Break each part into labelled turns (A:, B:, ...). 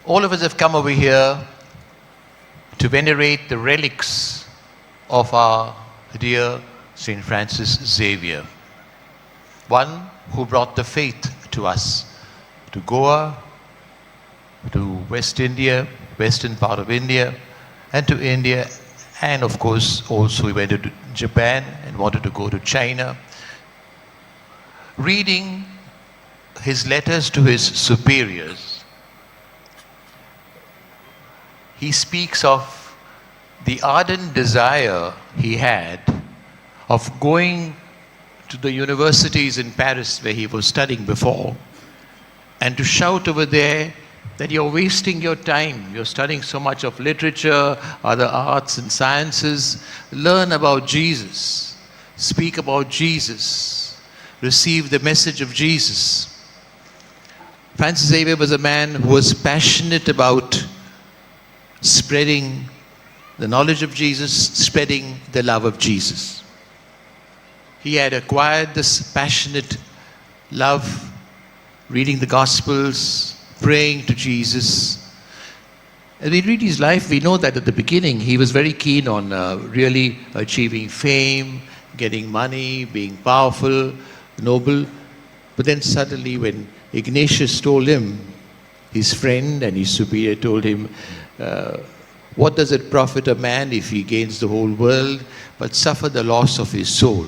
A: All of us have come over here to venerate the relics of our dear St. Francis Xavier, one who brought the faith to us, to Goa, to West India, western part of India, and to India, and of course also he went to Japan and wanted to go to China. Reading his letters to his superiors, he speaks of the ardent desire he had of going to the universities in Paris where he was studying before, and to shout over there that you're wasting your time. You're studying so much of literature, other arts and sciences. Learn about Jesus. Speak about Jesus. Receive the message of Jesus. Francis Xavier was a man who was passionate about spreading the knowledge of Jesus, spreading the love of Jesus. He had acquired this passionate love, reading the Gospels, praying to Jesus. As we read his life, we know that at the beginning he was very keen on really achieving fame, getting money, being powerful, noble. But then suddenly when Ignatius told him, his friend and his superior told him, what does it profit a man if he gains the whole world but suffer the loss of his soul?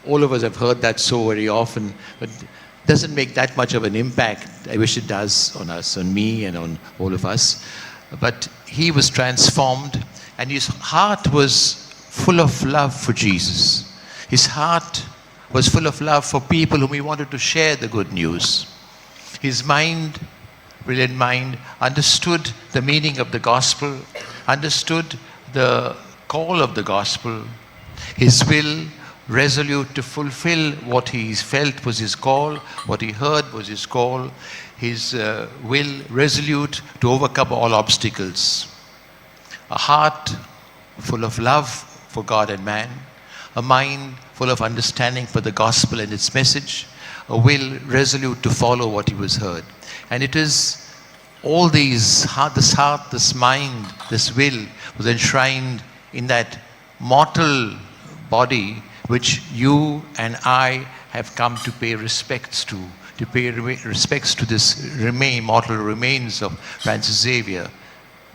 A: All of us have heard that so very often, but it doesn't make that much of an impact. I wish it does on us, on me and on all of us. But he was transformed, and his heart was full of love for Jesus. His heart was full of love for people whom he wanted to share the good news. His mind, brilliant mind, understood the meaning of the gospel, understood the call of the gospel. His will, resolute to fulfill what he felt was his call, what he heard was his call. His will, resolute to overcome all obstacles. A heart full of love for God and man. A mind full of understanding for the gospel and its message. A will resolute to follow what he was heard. And it is all these, this heart, this mind, this will was enshrined in that mortal body which you and I have come to pay respects to pay respects to this mortal remains of Francis Xavier,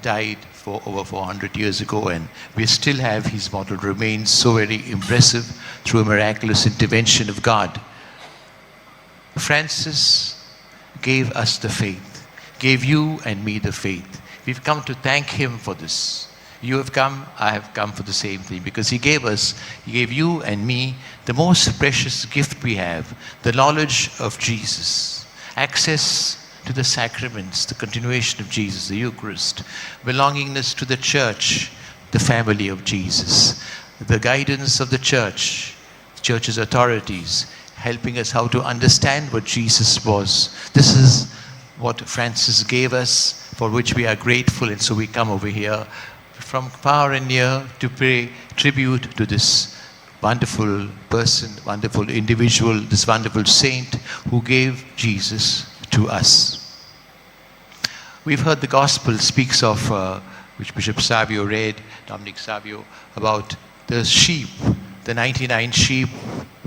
A: died for over 400 years ago, and we still have his mortal remains, so very impressive through a miraculous intervention of God. Francis gave us the faith, gave you and me the faith. We've come to thank him for this. You have come, I have come for the same thing, because he gave you and me the most precious gift we have, the knowledge of Jesus, access to the sacraments, the continuation of Jesus, the Eucharist, belongingness to the church, the family of Jesus, the guidance of the church's authorities, helping us how to understand what Jesus was. This is what Francis gave us, for which we are grateful, and so we come over here from far and near to pay tribute to this wonderful person, wonderful individual, this wonderful saint who gave Jesus to us. We've heard the gospel speaks of, which Bishop Savio read, Dominic Savio, about the sheep, the 99 sheep,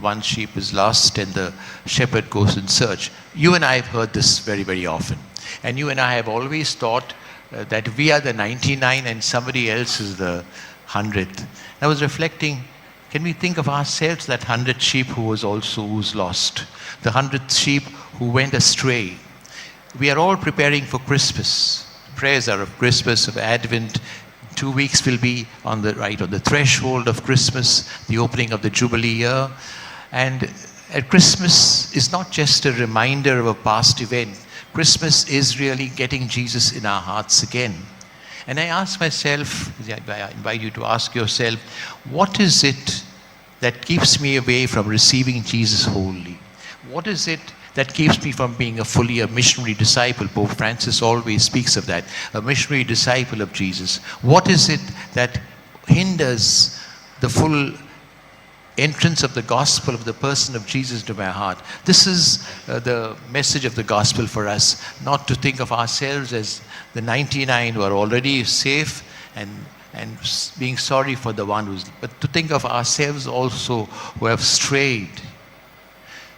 A: one sheep is lost and the shepherd goes in search. You and I have heard this very, very often. And you and I have always thought that we are the 99 and somebody else is the 100th. I was reflecting, can we think of ourselves that 100th sheep who's lost? The 100th sheep who went astray. We are all preparing for Christmas. Prayers are of Christmas, of Advent. 2 weeks will be on the threshold of Christmas, the opening of the Jubilee year. And at Christmas is not just a reminder of a past event. Christmas is really getting Jesus in our hearts again. And I ask myself, I invite you to ask yourself, what is it that keeps me away from receiving Jesus wholly? What is it that keeps me from being a missionary disciple? Pope Francis always speaks of that, a missionary disciple of Jesus. What is it that hinders the full entrance of the gospel of the person of Jesus into my heart. This is the message of the gospel for us, not to think of ourselves as the 99 who are already safe and being sorry for the one who's, but to think of ourselves also who have strayed.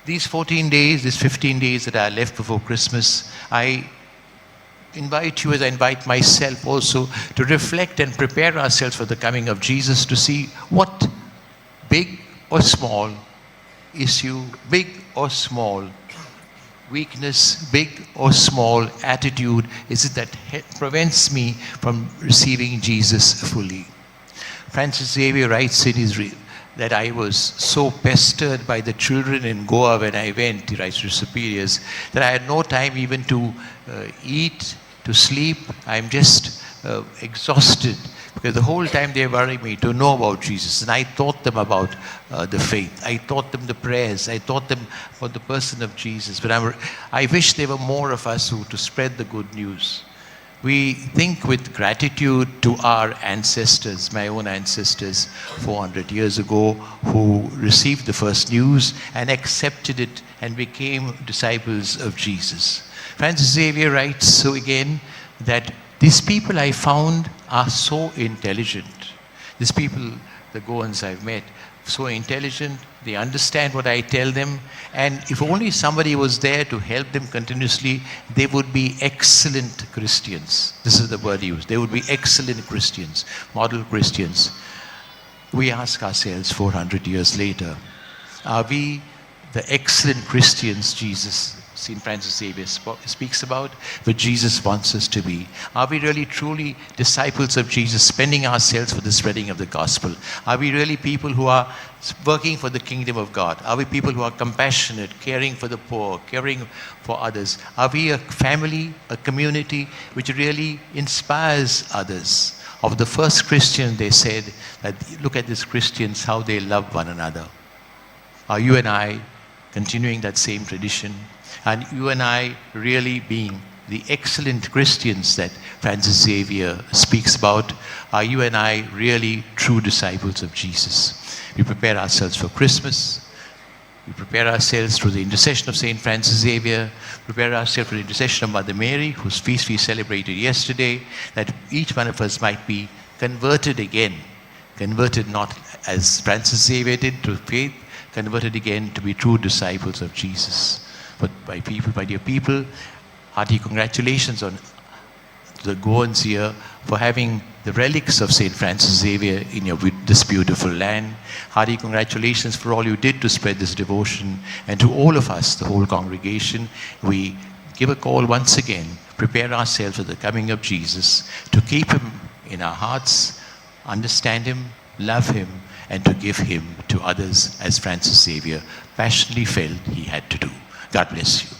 A: These 14 days, these 15 days that are left before Christmas, I invite you, as I invite myself also, to reflect and prepare ourselves for the coming of Jesus, to see what big or small issue, big or small weakness, big or small attitude is it that prevents me from receiving Jesus fully. Francis Xavier writes in his that I was so pestered by the children in Goa when I went, he writes to superiors, that I had no time even to eat, to sleep. I'm just exhausted, because the whole time they worry me to know about Jesus. And I taught them about the faith. I taught them the prayers. I taught them about the person of Jesus. But I wish there were more of us who to spread the good news. We think with gratitude to our ancestors, my own ancestors 400 years ago, who received the first news and accepted it and became disciples of Jesus. Francis Xavier writes so again that these people I found are so intelligent. These people, the Goans I've met, so intelligent, they understand what I tell them, and if only somebody was there to help them continuously, they would be excellent Christians. This is the word used. They would be excellent Christians, model Christians. We ask ourselves 400 years later, are we the excellent Christians Jesus, St. Francis Xavier speaks about, what Jesus wants us to be? Are we really truly disciples of Jesus, spending ourselves for the spreading of the gospel? Are we really people who are working for the kingdom of God? Are we people who are compassionate, caring for the poor, caring for others? Are we a family, a community which really inspires others? Of the first Christian, they said that look at these Christians, how they love one another. Are you and I continuing that same tradition? And you and I really being the excellent Christians that Francis Xavier speaks about? Are you and I really true disciples of Jesus? We prepare ourselves for Christmas. We prepare ourselves through the intercession of St. Francis Xavier, prepare ourselves for the intercession of Mother Mary, whose feast we celebrated yesterday, that each one of us might be converted again. Converted not as Francis Xavier did to faith, converted again to be true disciples of Jesus. But my dear people, hearty congratulations on the Goans here for having the relics of St. Francis Xavier in this beautiful land. Hearty congratulations for all you did to spread this devotion. And to all of us, the whole congregation, we give a call once again, prepare ourselves for the coming of Jesus, to keep him in our hearts, understand him, love him, and to give him to others as Francis Xavier passionately felt he had to do. God bless you.